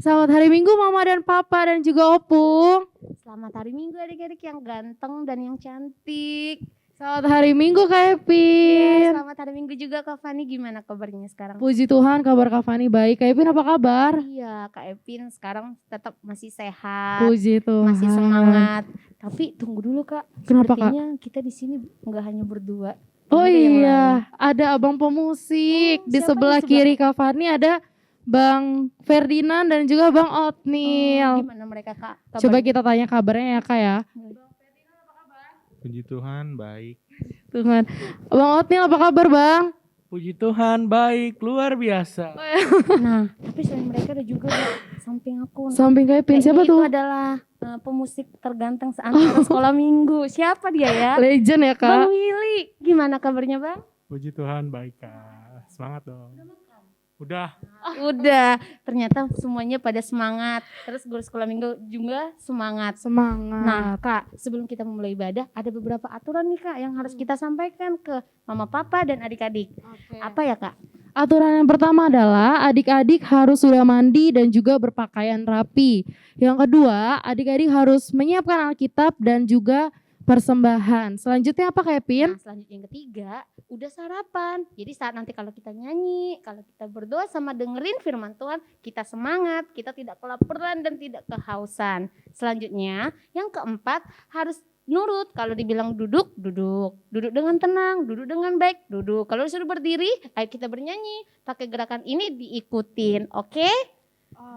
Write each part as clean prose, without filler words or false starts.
Selamat hari Minggu Mama dan Papa dan juga Opung. Selamat hari Minggu adik-adik yang ganteng dan yang cantik. Selamat hari Minggu Kak Ya, Epin. selamat hari Minggu juga Kak Fani, gimana kabarnya sekarang? Puji Tuhan kabar Kak Fani baik. Kak Epin apa kabar? Iya, Kak Epin sekarang tetap masih sehat, Puji Tuhan. masih semangat. Tapi tunggu dulu Kak, Kenapa, Kak? sepertinya kita di sini nggak hanya berdua. Oh Ada yang lain. iya, ada abang pemusik. Oh, Di siapa sebelah di kiri Kak Fani ada Bang Ferdinand dan juga Bang Otnil. Gimana mereka Kak? Coba kita tanya kabarnya ya Kak ya. Puji Tuhan baik. Tuhan. Bang Otnil apa kabar Bang? Puji Tuhan baik, luar biasa. Nah, tapi selain mereka ada juga Kak, samping aku. Samping Kak Epin, siapa Kayaknya tuh? Itu adalah pemusik terganteng seantara sekolah minggu. Siapa dia ya? Legend ya Kak. Bang Willy. Gimana kabarnya Bang? Puji Tuhan baik Kak. Semangat dong. Udah. Udah, ternyata semuanya pada semangat. Terus guru sekolah minggu juga semangat. Semangat. Nah Kak, sebelum kita memulai ibadah, ada beberapa aturan nih Kak yang harus kita sampaikan ke mama papa dan adik-adik. Apa ya Kak? Aturan yang pertama adalah adik-adik harus sudah mandi dan juga berpakaian rapi. Yang kedua, adik-adik harus menyiapkan Alkitab dan juga persembahan. Selanjutnya apa Kak Epin? Nah selanjutnya yang ketiga, udah sarapan. Jadi saat nanti kalau kita nyanyi, kalau kita berdoa sama dengerin firman Tuhan, kita semangat, kita tidak kelaparan dan tidak kehausan. Selanjutnya, yang keempat harus nurut. Kalau dibilang duduk, duduk. Duduk dengan tenang, duduk dengan baik, duduk. Kalau disuruh berdiri, ayo kita bernyanyi. Pakai gerakan ini diikutin, oke?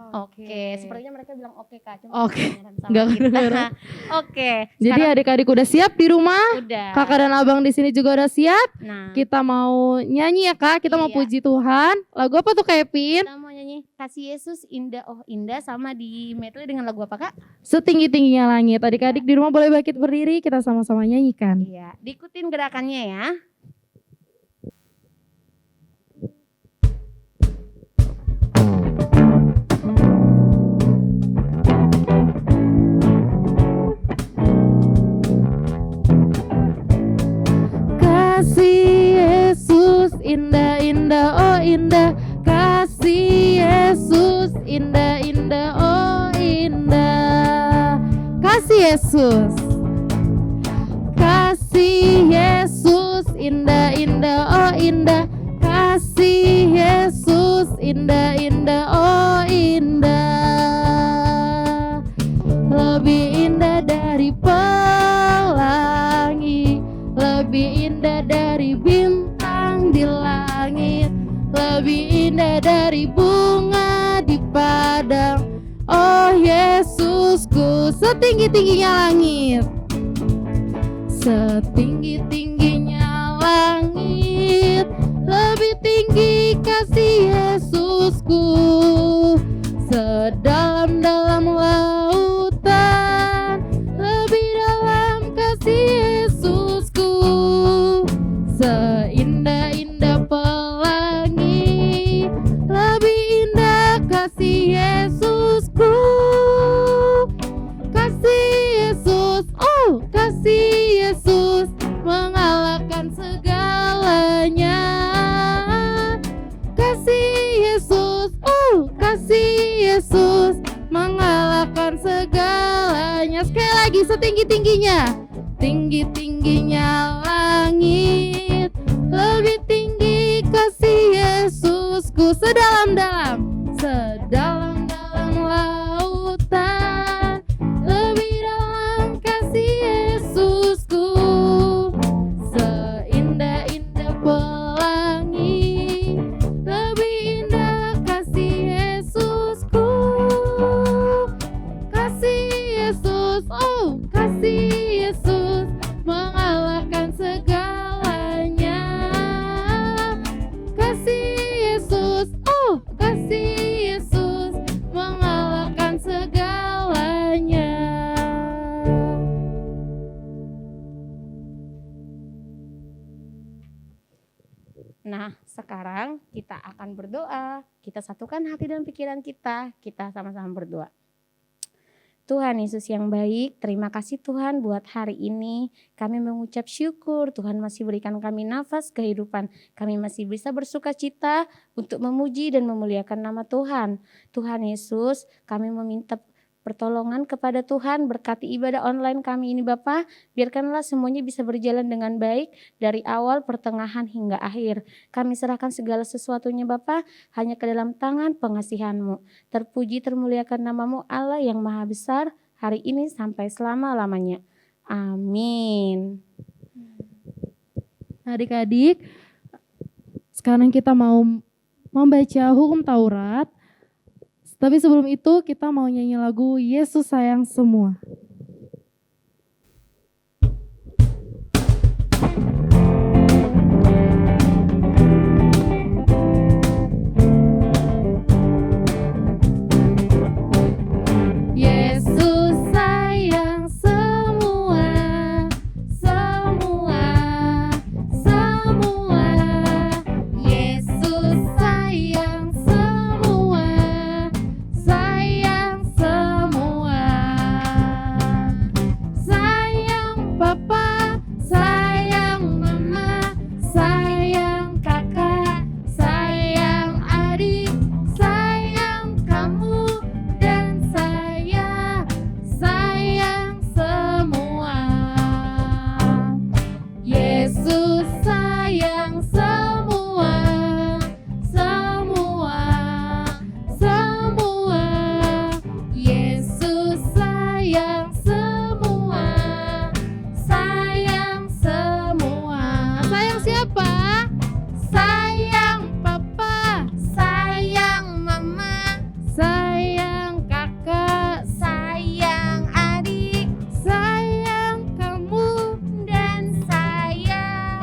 Oke, sepertinya mereka bilang oke Kak. Cuma Oke, kedengeran sama nggak kita. kedengeran. Oke, Jadi sekarang adik-adik udah siap di rumah? udah. Kakak dan abang di sini juga udah siap? Nah, Kita mau nyanyi ya Kak, kita mau Iya. puji Tuhan. Lagu apa tuh Kak Epin? kita mau nyanyi Kasih Yesus Indah Oh Indah sama di medley dengan lagu apa Kak? Setinggi-tingginya langit. Adik-adik di rumah boleh bangkit berdiri, kita sama-sama nyanyikan. Iya, diikutin gerakannya ya. Kasih Yesus indah-indah oh indah. Kasih Yesus indah-indah oh indah. Kasih Yesus. Kasih Yesus indah-indah oh indah. Kasih Yesus indah-indah oh indah. Lebih indah dari pelangi, lebih indah dari bintang di langit, lebih indah dari bunga di padang. Oh Yesusku, setinggi-tingginya langit, setinggi-tingginya langit, lebih tinggi kasih Yesusku, sedalam-dalam lautan, lebih dalam kasih Yesusku, seindah-indah pelangi, lebih indah kasih Yesusku. Kasih Yesus, oh kasih Yesus mengalahkan segalanya. Kasih Yesus, oh kasih Yesus mengalahkan segalanya. Sekali lagi setinggi-tingginya, tinggi-tingginya langit, lebih tinggi kasih Yesusku, sedalam-dalam, sedalam-dalam lautan, lebih dalam kasih Yesusku, seindah-indah pelangi, lebih indah kasih Yesusku. Kasih Yesus, oh kasih Yesus mengalahkan segalanya. Kasih Yesus, oh kasih Yesus mengalahkan segalanya. Nah, sekarang kita akan berdoa. Kita satukan hati dan pikiran kita. Kita sama-sama berdoa. Tuhan Yesus yang baik, terima kasih Tuhan buat hari ini. Kami mengucap syukur Tuhan masih berikan kami nafas kehidupan. Kami masih bisa bersuka cita untuk memuji dan memuliakan nama Tuhan. Tuhan Yesus, kami meminta pertolongan kepada Tuhan, berkati ibadah online kami ini Bapa. Biarkanlah semuanya bisa berjalan dengan baik dari awal, pertengahan hingga akhir. Kami serahkan segala sesuatunya Bapa hanya ke dalam tangan pengasihan-Mu. Terpuji termuliakan nama-Mu Allah yang maha besar hari ini sampai selama-lamanya. Amin. Adik-adik, sekarang kita mau membaca hukum Taurat. Tapi sebelum itu kita mau nyanyi lagu Yesus Sayang Semua. Yesus sayang semua, semua, semua. Yesus sayang semua, sayang semua. Sayang papa, sayang mama, sayang kakak, sayang adik, sayang kamu dan saya, sayang semua. Yesus sayang semua, semua, semua. Yesus sayang semua, sayang semua. Sayang siapa? Sayang papa, sayang mama, sayang kakak, sayang adik, sayang kamu dan saya,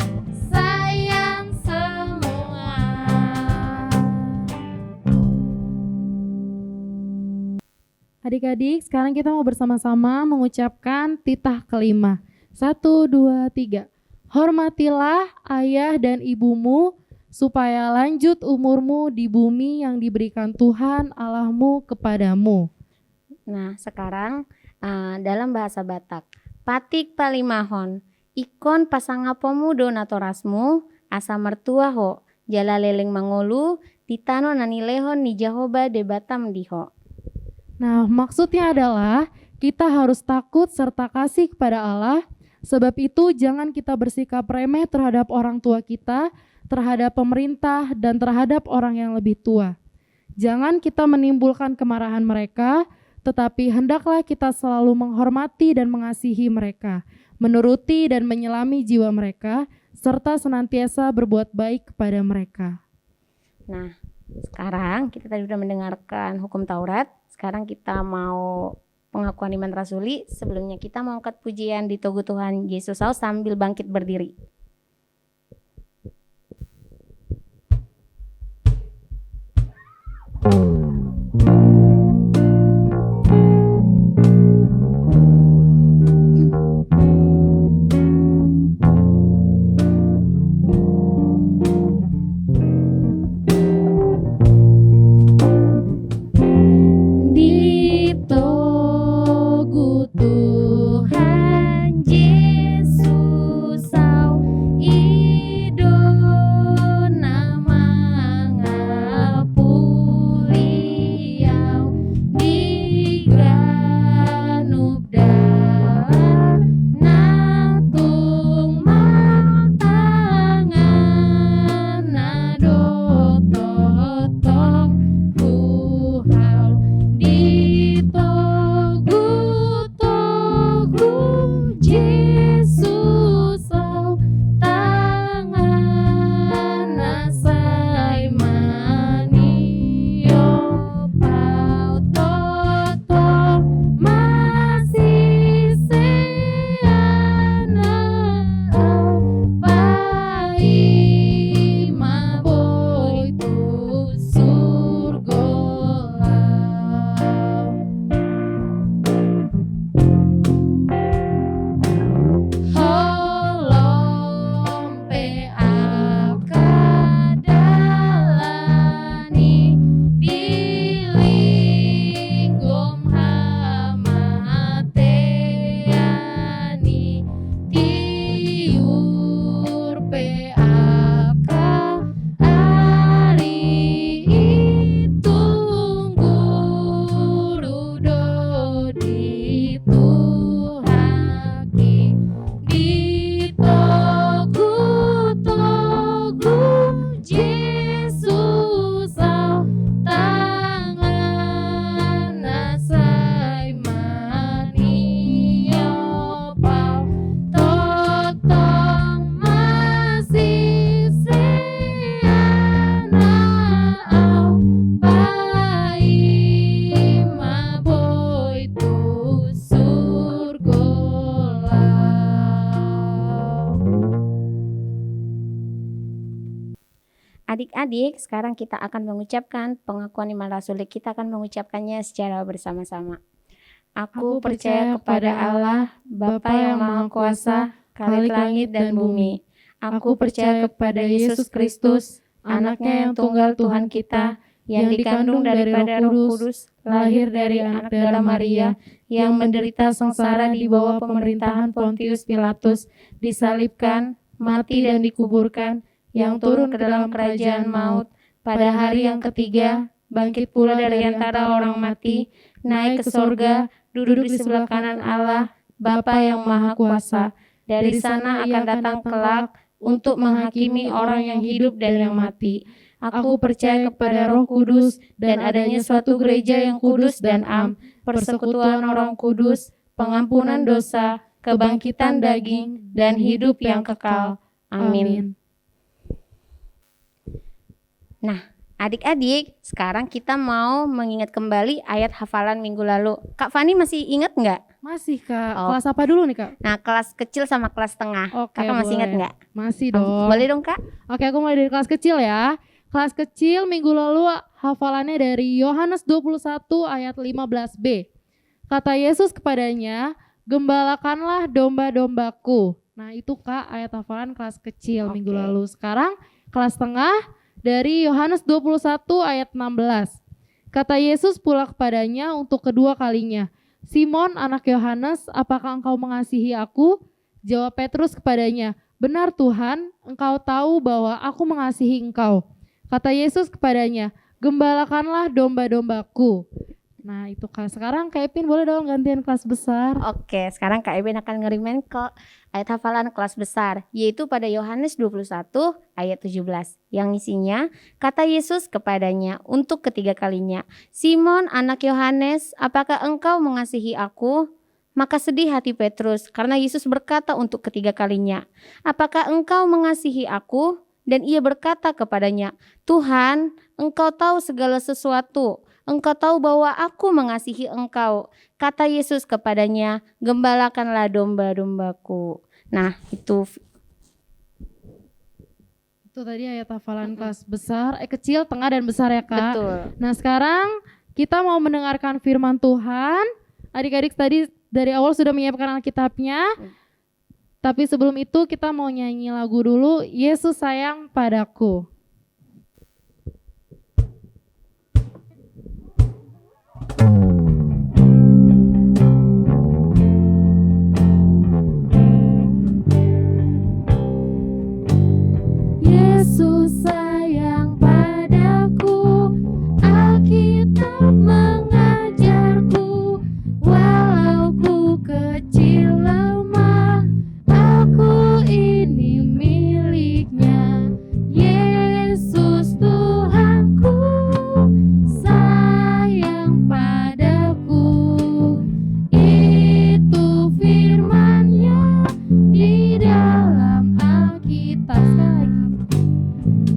sayang semua. Adik-adik, sekarang kita mau bersama-sama mengucapkan titah kelima. 1, 2, 3. Hormatilah ayah dan ibumu, supaya lanjut umurmu di bumi yang diberikan Tuhan Allahmu kepadamu. Nah, sekarang dalam bahasa Batak. Patik palimahon, ikon pasangapomu donatorasmu, asa mertua ho, jala leleng mangolu, titano nanilehon ni Jahoba de Batam diho. Nah, maksudnya adalah kita harus takut serta kasih kepada Allah. Sebab itu jangan kita bersikap remeh terhadap orang tua kita, terhadap pemerintah, dan terhadap orang yang lebih tua. Jangan kita menimbulkan kemarahan mereka, tetapi hendaklah kita selalu menghormati dan mengasihi mereka, menuruti dan menyelami jiwa mereka, serta senantiasa berbuat baik kepada mereka. Nah, sekarang kita tadi sudah mendengarkan hukum Taurat. Sekarang kita mau pengakuan iman rasuli. Sebelumnya kita mau angkat pujian di Togu Tuhan Yesus sambil bangkit berdiri. Di Togu Tuhan Yesus Adik-adik, sekarang kita akan mengucapkan pengakuan iman rasulik. Kita akan mengucapkannya secara bersama-sama. Aku percaya kepada Allah, Bapa yang Maha Kuasa, Khalik langit dan bumi. Aku percaya kepada Yesus Kristus, Anaknya yang tunggal Tuhan kita, yang dikandung daripada Roh Kudus, lahir dari anak darah Maria, yang menderita sengsara di bawah pemerintahan Pontius Pilatus, disalibkan, mati dan dikuburkan, yang turun ke dalam kerajaan maut, pada hari yang ketiga, bangkit pula dari antara orang mati, naik ke sorga, duduk di sebelah kanan Allah, Bapa yang Maha Kuasa. Dari sana akan datang kelak untuk menghakimi orang yang hidup dan yang mati. Aku percaya kepada Roh Kudus dan adanya suatu gereja yang kudus dan am, persekutuan orang kudus, pengampunan dosa, kebangkitan daging, dan hidup yang kekal. Amin. Nah, adik-adik, sekarang kita mau mengingat kembali ayat hafalan minggu lalu. Kak Fani masih ingat nggak? Masih Kak. Oh. Kelas apa dulu nih Kak? Nah, kelas kecil sama kelas tengah. Oke, Kakak masih ingat boleh. nggak? Masih dong. Boleh dong, Kak? Oke, aku mulai dari kelas kecil ya. Kelas kecil minggu lalu hafalannya dari Yohanes 21 ayat 15b. Kata Yesus kepadanya, "Gembalakanlah domba-dombaku." Nah, itu Kak ayat hafalan kelas kecil minggu Oke. lalu. Sekarang kelas tengah dari Yohanes 21 ayat 16. Kata Yesus pula kepadanya untuk kedua kalinya, "Simon anak Yohanes, apakah engkau mengasihi aku?" Jawab Petrus kepadanya, "Benar Tuhan, engkau tahu bahwa aku mengasihi engkau." Kata Yesus kepadanya, "Gembalakanlah domba-dombaku." Nah itu Kak, sekarang Kak Epin boleh dong gantian kelas besar. Oke, sekarang Kak Eben akan ngerimen ke ayat hafalan kelas besar, yaitu pada Yohanes 21 ayat 17, yang isinya, kata Yesus kepadanya untuk ketiga kalinya, "Simon anak Yohanes, apakah engkau mengasihi aku?" Maka sedih hati Petrus karena Yesus berkata untuk ketiga kalinya, "Apakah engkau mengasihi aku?" Dan ia berkata kepadanya, "Tuhan, engkau tahu segala sesuatu. Engkau tahu bahwa aku mengasihi engkau." Kata Yesus kepadanya, "Gembalakanlah domba-dombaku." Nah, itu Tadi ayat hafalan kelas besar, kecil, tengah, dan besar ya Kak. betul. Nah sekarang kita mau mendengarkan firman Tuhan. Adik-adik tadi dari awal sudah menyiapkan Alkitabnya. Tapi sebelum itu kita mau nyanyi lagu dulu, Yesus Sayang Padaku. Yesus sayang padaku, Alkitab mengajarku, walau ku kecil lemah, aku ini miliknya. Yesus Tuhanku sayang padaku, itu firman-Nya di dalam Alkitab.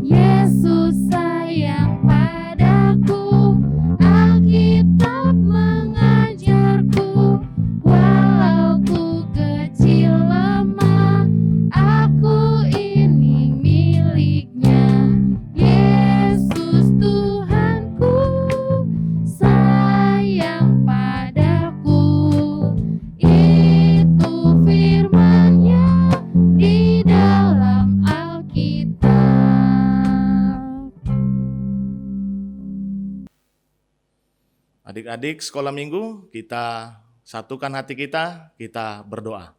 Yesus sayang padaku, Alkitab mengajarku, walau ku kecil lemah, aku ini miliknya. Yesus Tuhanku sayang padaku, itu firman-Nya di dalam Alkitab. Adik-adik sekolah minggu, kita satukan hati kita berdoa.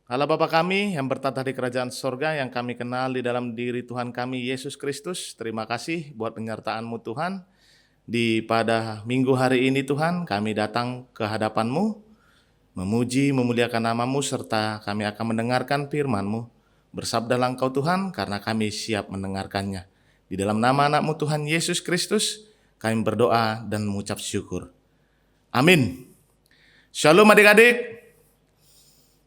Allah Bapa kami yang bertata di kerajaan sorga, yang kami kenal di dalam diri Tuhan kami Yesus Kristus, terima kasih buat penyertaan-Mu Tuhan. Pada minggu hari ini Tuhan, kami datang ke hadapan-Mu, memuji, memuliakan nama-Mu, serta kami akan mendengarkan firman-Mu. Bersabdalah Engkau Tuhan, karena kami siap mendengarkannya. Di dalam nama anak-Mu Tuhan Yesus Kristus, kami berdoa dan mengucap syukur. Amin. Shalom adik-adik.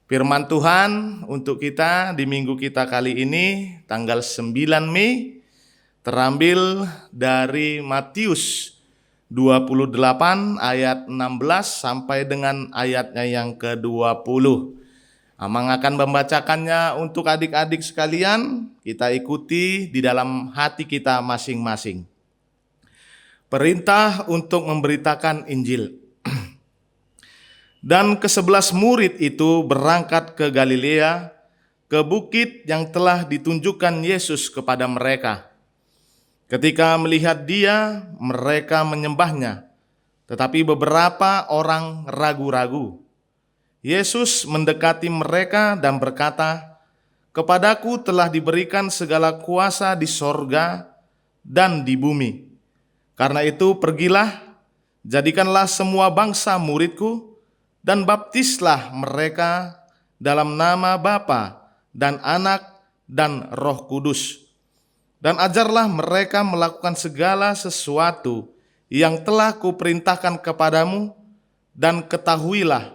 Firman Tuhan untuk kita di minggu kita kali ini, tanggal 9 Mei, terambil dari Matius 28 ayat 16 sampai dengan ayatnya yang ke-20. Amang akan membacakannya untuk adik-adik sekalian. Kita ikuti di dalam hati kita masing-masing. Perintah untuk memberitakan Injil. Dan ke-11 murid itu berangkat ke Galilea, ke bukit yang telah ditunjukkan Yesus kepada mereka. Ketika melihat dia, mereka menyembahnya, tetapi beberapa orang ragu-ragu. Yesus mendekati mereka dan berkata, "Kepadaku telah diberikan segala kuasa di sorga dan di bumi. Karena itu pergilah, jadikanlah semua bangsa muridku, dan baptislah mereka dalam nama Bapa dan Anak dan Roh Kudus. Dan ajarlah mereka melakukan segala sesuatu yang telah kuperintahkan kepadamu, dan ketahuilah,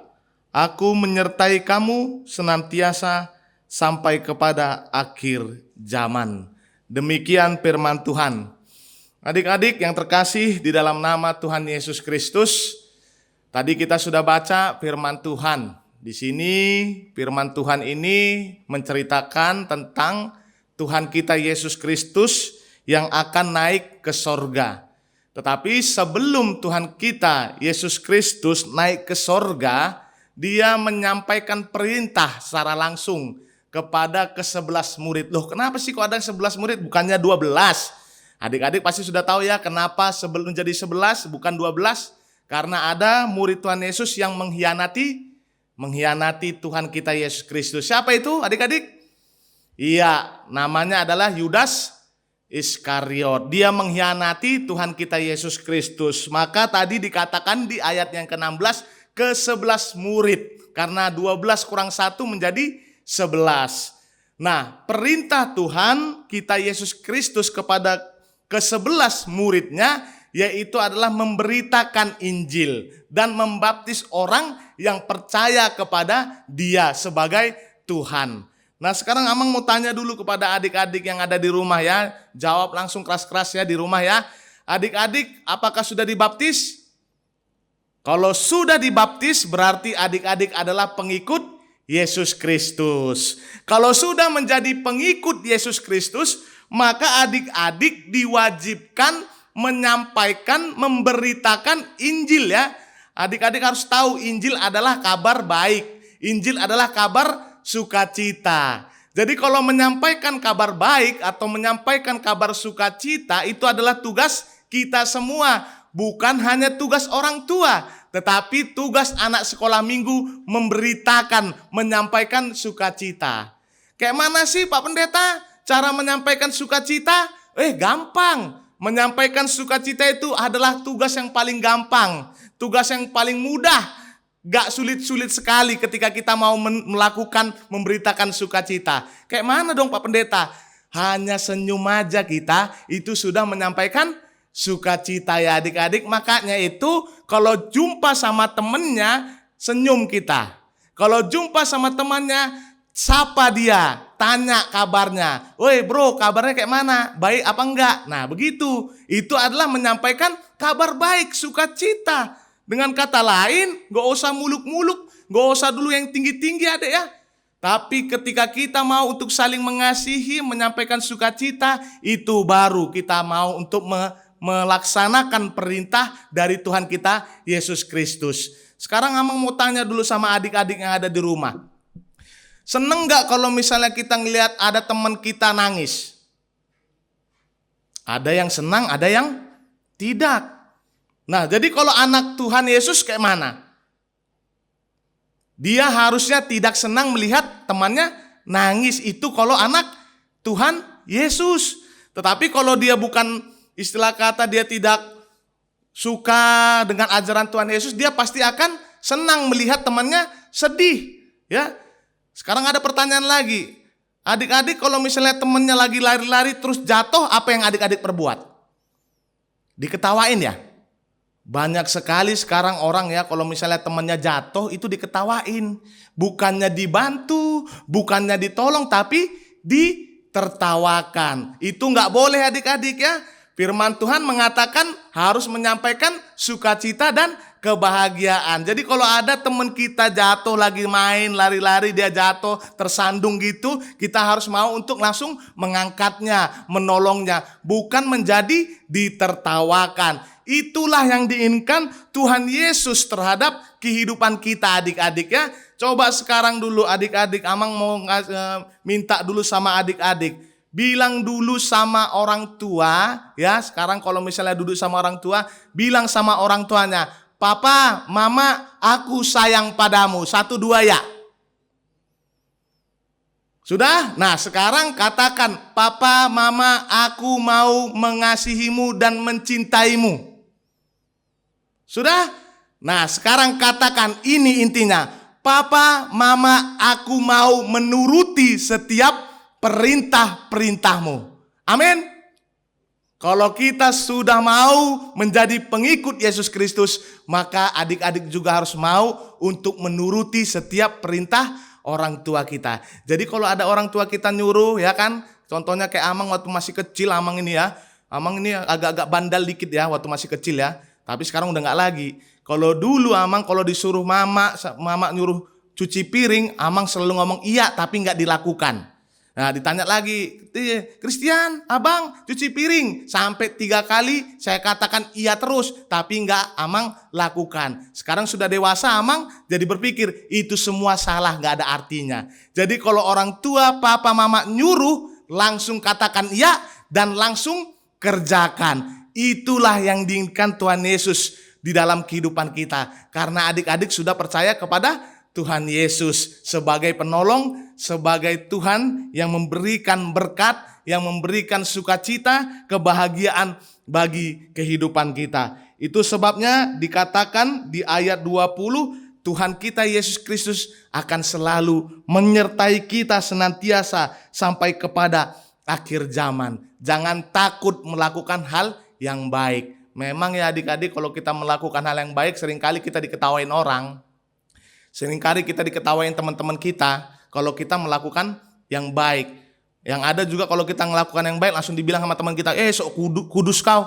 aku menyertai kamu senantiasa sampai kepada akhir zaman." Demikian firman Tuhan. Adik-adik yang terkasih di dalam nama Tuhan Yesus Kristus, tadi kita sudah baca firman Tuhan. Di sini firman Tuhan ini menceritakan tentang Tuhan kita Yesus Kristus yang akan naik ke sorga. Tetapi sebelum Tuhan kita Yesus Kristus naik ke sorga, dia menyampaikan perintah secara langsung kepada ke-11 murid. Loh, kenapa sih kok ada 11 murid bukannya 12? Adik-adik pasti sudah tahu ya kenapa sebelum jadi 11 bukan 12. Karena ada murid Tuhan Yesus yang mengkhianati Tuhan kita Yesus Kristus. Siapa itu adik-adik? Iya, namanya adalah Yudas Iskariot. Dia mengkhianati Tuhan kita Yesus Kristus. Maka tadi dikatakan di ayat yang ke-16, ke-11 murid. Karena 12 kurang 1 menjadi 11. Nah, perintah Tuhan kita Yesus Kristus kepada ke-11 muridnya yaitu adalah memberitakan Injil dan membaptis orang yang percaya kepada Dia sebagai Tuhan. Nah, sekarang Amang mau tanya dulu kepada adik-adik yang ada di rumah ya. Jawab langsung keras-keras ya di rumah ya. Adik-adik, apakah sudah dibaptis? Kalau sudah dibaptis berarti adik-adik adalah pengikut Yesus Kristus. Kalau sudah menjadi pengikut Yesus Kristus, maka adik-adik diwajibkan menyampaikan, memberitakan Injil ya. Adik-adik harus tahu Injil adalah kabar baik. Injil adalah kabar sukacita. Jadi kalau menyampaikan kabar baik atau menyampaikan kabar sukacita itu adalah tugas kita semua. Bukan hanya tugas orang tua, tetapi tugas anak sekolah minggu memberitakan, menyampaikan sukacita. Kayak mana sih Pak Pendeta cara menyampaikan sukacita? Gampang. Menyampaikan sukacita itu adalah tugas yang paling gampang, tugas yang paling mudah. Gak sulit-sulit sekali ketika kita mau melakukan, memberitakan sukacita. Kayak mana dong Pak Pendeta? Hanya senyum aja kita, itu sudah menyampaikan sukacita ya adik-adik. Makanya itu kalau jumpa sama temennya, senyum kita. Kalau jumpa sama temannya, sapa dia, tanya kabarnya. "Woi bro, kabarnya kayak mana? Baik apa enggak?" Nah begitu, itu adalah menyampaikan kabar baik, sukacita. Dengan kata lain, gak usah muluk-muluk, gak usah dulu yang tinggi-tinggi adek ya. Tapi ketika kita mau untuk saling mengasihi, menyampaikan sukacita, itu baru kita mau untuk melaksanakan perintah dari Tuhan kita Yesus Kristus. Sekarang Amang mau tanya dulu sama adik-adik yang ada di rumah. Seneng gak kalau misalnya kita ngelihat ada teman kita nangis? Ada yang senang, ada yang tidak. Nah, jadi kalau anak Tuhan Yesus kayak mana? Dia harusnya tidak senang melihat temannya nangis. Itu kalau anak Tuhan Yesus. Tetapi kalau dia bukan, istilah kata dia tidak suka dengan ajaran Tuhan Yesus, dia pasti akan senang melihat temannya sedih. Ya. Sekarang ada pertanyaan lagi. Adik-adik kalau misalnya temannya lagi lari-lari terus jatuh, apa yang adik-adik perbuat? Diketawain ya? Banyak sekali sekarang orang ya kalau misalnya temannya jatuh itu diketawain. Bukannya dibantu, bukannya ditolong, tapi ditertawakan. Itu nggak boleh adik-adik ya. Firman Tuhan mengatakan harus menyampaikan sukacita dan kebahagiaan. Jadi kalau ada teman kita jatuh lagi main, lari-lari dia jatuh, tersandung gitu, kita harus mau untuk langsung mengangkatnya, menolongnya. Bukan menjadi ditertawakan. Itulah yang diinginkan Tuhan Yesus terhadap kehidupan kita adik-adik ya. Coba sekarang dulu adik-adik, Amang mau minta dulu sama adik-adik. Bilang dulu sama orang tua ya. Sekarang kalau misalnya duduk sama orang tua, bilang sama orang tuanya, Papa, Mama, aku sayang padamu. 1, 2 ya. Sudah? Nah sekarang katakan, Papa, Mama, aku mau mengasihimu dan mencintaimu. Sudah? Nah sekarang katakan, ini intinya. Papa, Mama, aku mau menuruti setiap perintah-perintahmu. Amin. Kalau kita sudah mau menjadi pengikut Yesus Kristus, maka adik-adik juga harus mau untuk menuruti setiap perintah orang tua kita. Jadi kalau ada orang tua kita nyuruh ya kan, contohnya kayak Amang waktu masih kecil, Amang ini ya. Amang ini agak-agak bandal dikit ya waktu masih kecil ya. Tapi sekarang udah gak lagi. Kalau dulu Amang kalau disuruh mama nyuruh cuci piring, Amang selalu ngomong iya tapi gak dilakukan. Nah ditanya lagi, Christian, Abang cuci piring. Sampai 3 kali saya katakan iya terus, tapi gak Amang lakukan. Sekarang sudah dewasa Amang jadi berpikir, itu semua salah, gak ada artinya. Jadi kalau orang tua, papa, mama nyuruh, langsung katakan iya dan langsung kerjakan. Itulah yang diinginkan Tuhan Yesus di dalam kehidupan kita. Karena adik-adik sudah percaya kepada Tuhan Yesus sebagai penolong, sebagai Tuhan yang memberikan berkat, yang memberikan sukacita, kebahagiaan bagi kehidupan kita. Itu sebabnya dikatakan di ayat 20, Tuhan kita Yesus Kristus akan selalu menyertai kita senantiasa sampai kepada akhir zaman. Jangan takut melakukan hal yang baik. Memang ya adik-adik, kalau kita melakukan hal yang baik, seringkali kita diketawain orang. Seringkali kita diketawain teman-teman kita kalau kita melakukan yang baik. Yang ada juga kalau kita melakukan yang baik langsung dibilang sama teman kita, sok kudus kau,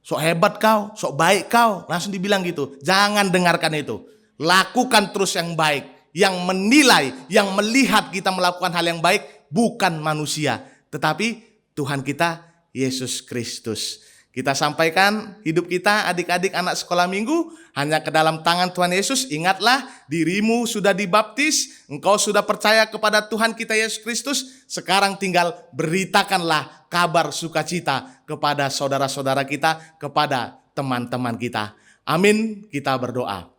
sok hebat kau, sok baik kau. Langsung dibilang gitu. Jangan dengarkan itu. Lakukan terus yang baik. Yang menilai, yang melihat kita melakukan hal yang baik bukan manusia, tetapi Tuhan kita Yesus Kristus. Kita sampaikan hidup kita adik-adik anak sekolah minggu hanya ke dalam tangan Tuhan Yesus. Ingatlah dirimu sudah dibaptis, engkau sudah percaya kepada Tuhan kita Yesus Kristus. Sekarang tinggal beritakanlah kabar sukacita kepada saudara-saudara kita, kepada teman-teman kita. Amin, kita berdoa.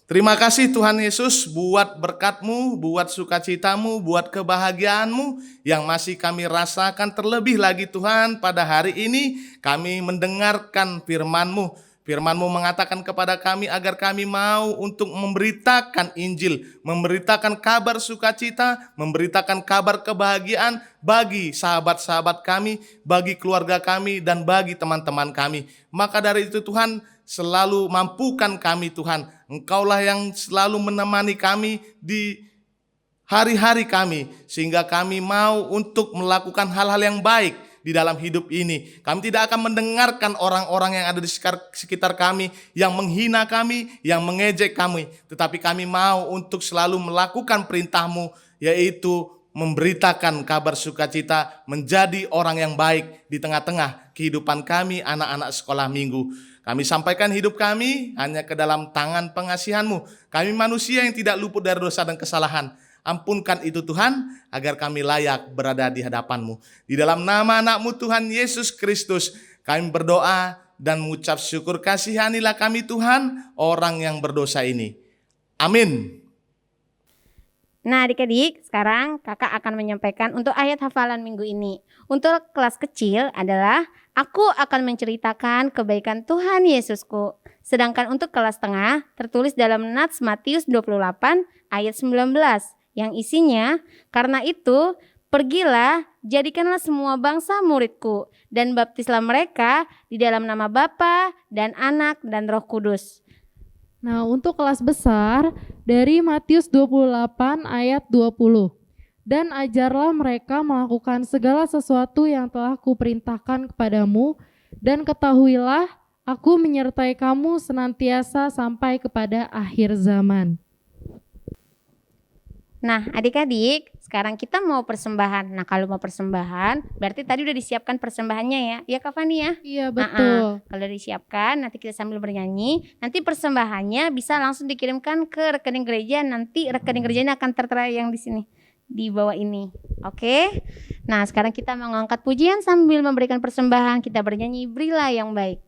Terima kasih Tuhan Yesus buat berkat-Mu, buat sukacitamu, buat kebahagiaan-Mu yang masih kami rasakan. Terlebih lagi Tuhan, pada hari ini kami mendengarkan firman-Mu. Firman-Mu mengatakan kepada kami agar kami mau untuk memberitakan Injil, memberitakan kabar sukacita, memberitakan kabar kebahagiaan bagi sahabat-sahabat kami, bagi keluarga kami, dan bagi teman-teman kami. Maka dari itu Tuhan, selalu mampukan kami Tuhan. Engkaulah yang selalu menemani kami di hari-hari kami, sehingga kami mau untuk melakukan hal-hal yang baik di dalam hidup ini. Kami tidak akan mendengarkan orang-orang yang ada di sekitar kami, yang menghina kami, yang mengejek kami. Tetapi kami mau untuk selalu melakukan perintah-Mu, yaitu memberitakan kabar sukacita, menjadi orang yang baik di tengah-tengah kehidupan kami anak-anak sekolah minggu. Kami sampaikan hidup kami hanya ke dalam tangan pengasihan-Mu. Kami manusia yang tidak luput dari dosa dan kesalahan. Ampunkan itu Tuhan, agar kami layak berada di hadapan-Mu. Di dalam nama anak-Mu Tuhan Yesus Kristus, kami berdoa dan mengucap syukur. Kasihanilah kami Tuhan, orang yang berdosa ini. Amin. Nah adik-adik, sekarang kakak akan menyampaikan untuk ayat hafalan minggu ini. Untuk kelas kecil adalah, aku akan menceritakan kebaikan Tuhan Yesusku. Sedangkan untuk kelas tengah tertulis dalam Nats Matius 28 ayat 19 yang isinya, karena itu pergilah, jadikanlah semua bangsa muridku dan baptislah mereka di dalam nama Bapa dan Anak dan Roh Kudus. Nah, untuk kelas besar dari Matius 28 ayat 20. Dan ajarlah mereka melakukan segala sesuatu yang telah kuperintahkan kepadamu, dan ketahuilah Aku menyertai kamu senantiasa sampai kepada akhir zaman. Nah, adik-adik, sekarang kita mau persembahan. Nah, kalau mau persembahan, berarti tadi udah disiapkan persembahannya ya. Ya, Kak Fani ya? Iya, betul. Kalau disiapkan, nanti kita sambil bernyanyi. Nanti persembahannya bisa langsung dikirimkan ke rekening gereja. Nanti rekening gerejanya akan tertera yang di sini, di bawah ini. Oke? Nah, sekarang kita mau mengangkat pujian sambil memberikan persembahan. Kita bernyanyi, Berilah yang Baik.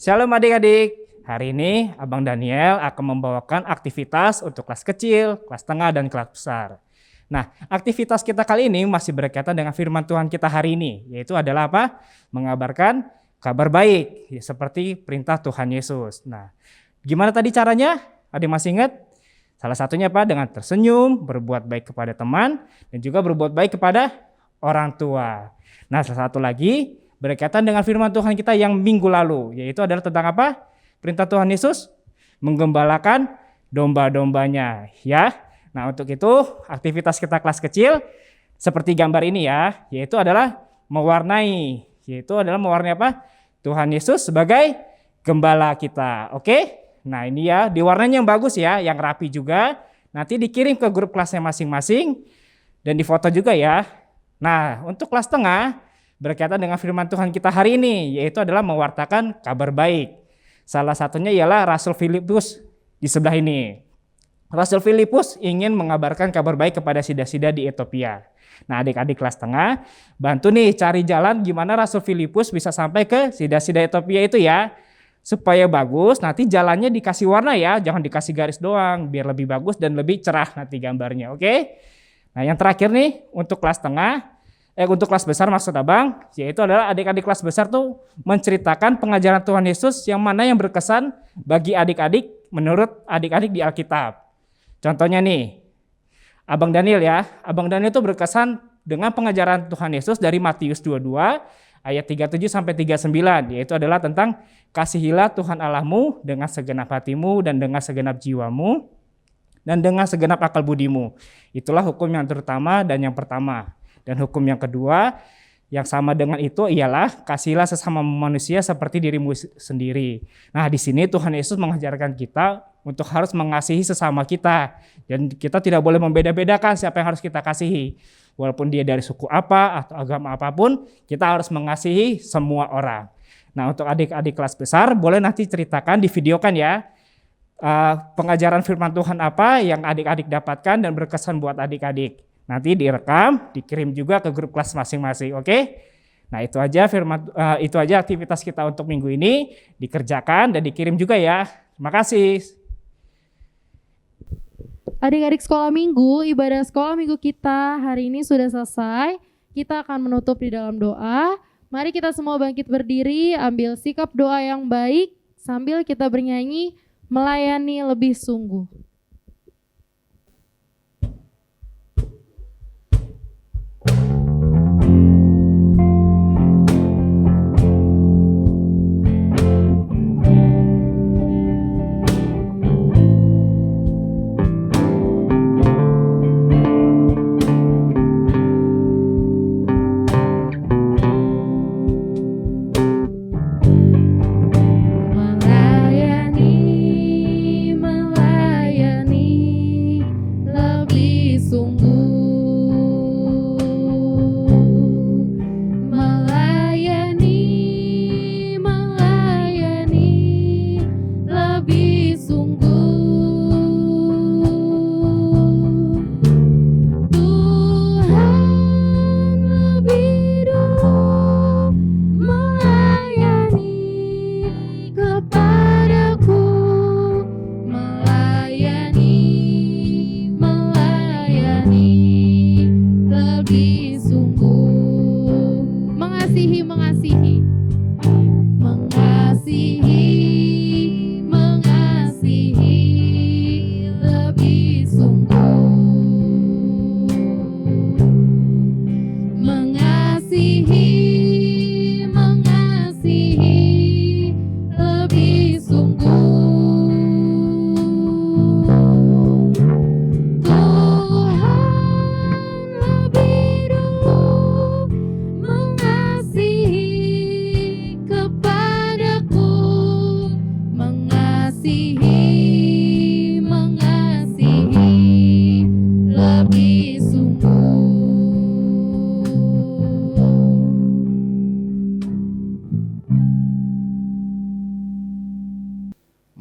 Shalom adik-adik, hari ini Abang Daniel akan membawakan aktivitas untuk kelas kecil, kelas tengah, dan kelas besar. Nah, aktivitas kita kali ini masih berkaitan dengan firman Tuhan kita hari ini, yaitu adalah apa? Mengabarkan kabar baik, ya, seperti perintah Tuhan Yesus. Nah, gimana tadi caranya? Adik masih ingat? Salah satunya apa? Dengan tersenyum, berbuat baik kepada teman, dan juga berbuat baik kepada orang tua. Nah, salah satu lagi berkaitan dengan firman Tuhan kita yang minggu lalu, yaitu adalah tentang apa? Perintah Tuhan Yesus menggembalakan domba-dombanya, ya. Nah, untuk itu aktivitas kita kelas kecil seperti gambar ini ya, yaitu adalah mewarnai apa? Tuhan Yesus sebagai gembala kita. Oke? Nah, ini ya, diwarnanya yang bagus ya, yang rapi juga. Nanti dikirim ke grup kelasnya masing-masing dan difoto juga ya. Nah, untuk kelas tengah berkaitan dengan firman Tuhan kita hari ini, yaitu adalah mewartakan kabar baik. Salah satunya ialah Rasul Filipus di sebelah ini. Rasul Filipus ingin mengabarkan kabar baik kepada sida-sida di Ethiopia. Nah, adik-adik kelas tengah, bantu nih cari jalan gimana Rasul Filipus bisa sampai ke sida-sida Ethiopia itu ya. Supaya bagus, nanti jalannya dikasih warna ya, jangan dikasih garis doang, biar lebih bagus dan lebih cerah nanti gambarnya, oke? Nah, yang terakhir nih, untuk kelas tengah, untuk kelas besar maksud abang, yaitu adalah adik-adik kelas besar tuh menceritakan pengajaran Tuhan Yesus yang mana yang berkesan bagi adik-adik menurut adik-adik di Alkitab. Contohnya nih, Abang Daniel ya, Abang Daniel tuh berkesan dengan pengajaran Tuhan Yesus dari Matius 22 ayat 37 sampai 39, yaitu adalah tentang kasihilah Tuhan Allahmu dengan segenap hatimu dan dengan segenap jiwamu dan dengan segenap akal budimu. Itulah hukum yang terutama dan yang pertama. Dan hukum yang kedua yang sama dengan itu ialah kasihilah sesama manusia seperti dirimu sendiri. Nah, di sini Tuhan Yesus mengajarkan kita untuk harus mengasihi sesama kita. Dan kita tidak boleh membeda-bedakan siapa yang harus kita kasihi. Walaupun dia dari suku apa atau agama apapun, kita harus mengasihi semua orang. Nah, untuk adik-adik kelas besar boleh nanti ceritakan, divideokan ya. Pengajaran firman Tuhan apa yang adik-adik dapatkan dan berkesan buat adik-adik. Nanti direkam, dikirim juga ke grup kelas masing-masing, oke? Nah, itu aja aktivitas kita untuk minggu ini, dikerjakan dan dikirim juga ya. Terima kasih. Adik-adik sekolah minggu, ibadah sekolah minggu kita hari ini sudah selesai. Kita akan menutup di dalam doa. Mari kita semua bangkit berdiri, ambil sikap doa yang baik sambil kita bernyanyi melayani lebih sungguh.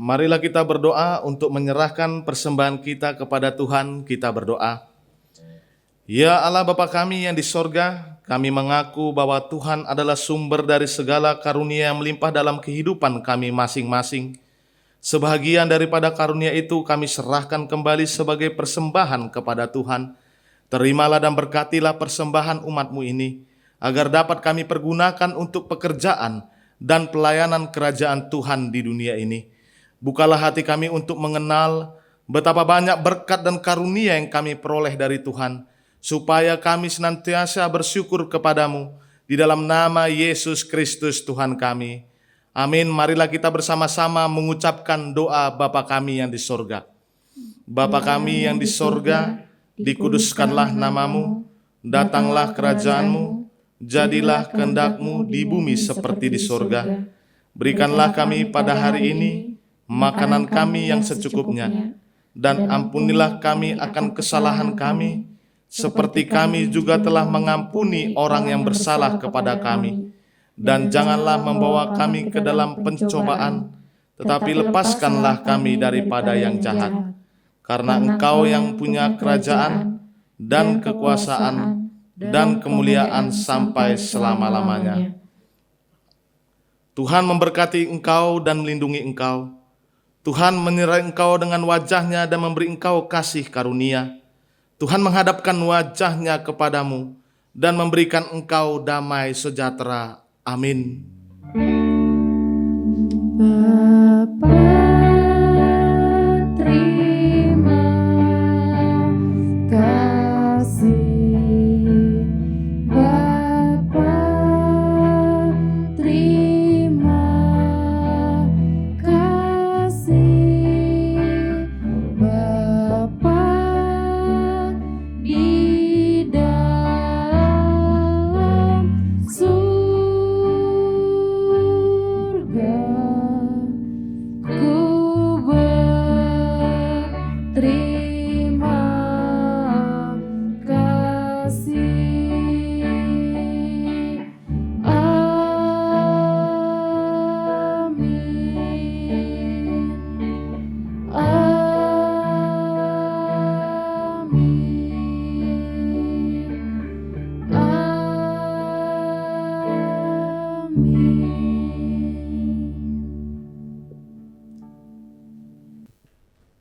Marilah kita berdoa untuk menyerahkan persembahan kita kepada Tuhan. Kita berdoa. Ya Allah Bapa kami yang di sorga, kami mengaku bahwa Tuhan adalah sumber dari segala karunia yang melimpah dalam kehidupan kami masing-masing. Sebahagian daripada karunia itu kami serahkan kembali sebagai persembahan kepada Tuhan. Terimalah dan berkatilah persembahan umat-Mu ini, agar dapat kami pergunakan untuk pekerjaan dan pelayanan kerajaan Tuhan di dunia ini. Bukalah hati kami untuk mengenal betapa banyak berkat dan karunia yang kami peroleh dari Tuhan, supaya kami senantiasa bersyukur kepadamu di dalam nama Yesus Kristus Tuhan kami. Amin. Marilah kita bersama-sama mengucapkan doa Bapa kami yang di sorga. Bapa kami yang di sorga, dikuduskanlah namamu, datanglah kerajaanmu, jadilah kehendak-Mu di bumi seperti di sorga. Berikanlah kami pada hari ini makanan kami yang secukupnya, dan ampunilah kami akan kesalahan kami, seperti kami juga telah mengampuni orang yang bersalah kepada kami. Dan janganlah membawa kami ke dalam pencobaan, tetapi lepaskanlah kami daripada yang jahat. Karena Engkau yang punya kerajaan, dan kekuasaan, dan kemuliaan sampai selama-lamanya. Tuhan memberkati engkau dan melindungi engkau. Tuhan menyertai engkau dengan wajah-Nya dan memberi engkau kasih karunia. Tuhan menghadapkan wajah-Nya kepadamu dan memberikan engkau damai sejahtera. Amin. Bapa, terima kasih. Bapa, terima kasih. Bapa di dalam surga, ku berterima kasih. Amin.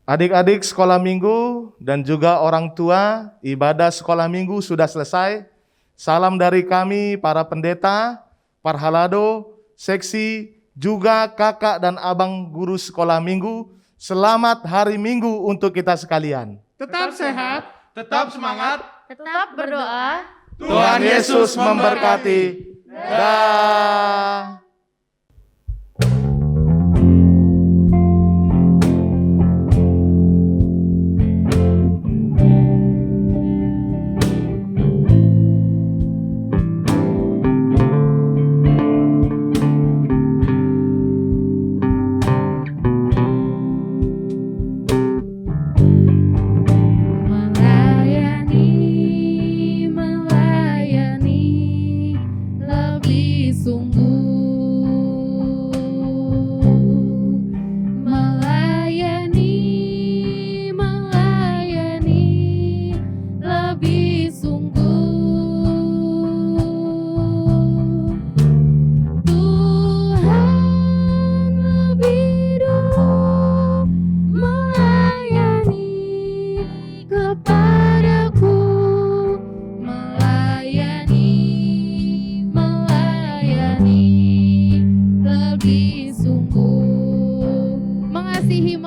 Adik-adik sekolah minggu dan juga orang tua, ibadah sekolah minggu sudah selesai. Salam dari kami para pendeta, parhalado, seksi, juga kakak dan abang guru sekolah minggu. Selamat hari Minggu untuk kita sekalian. Tetap sehat, tetap semangat. Tetap berdoa. Tuhan Yesus memberkati. Dah. Melayani lebih sungguh. Melayani lebih sungguh. Tuhan lebih dulu melayani kepadaku, melayani lebih sungguh. Mengasihi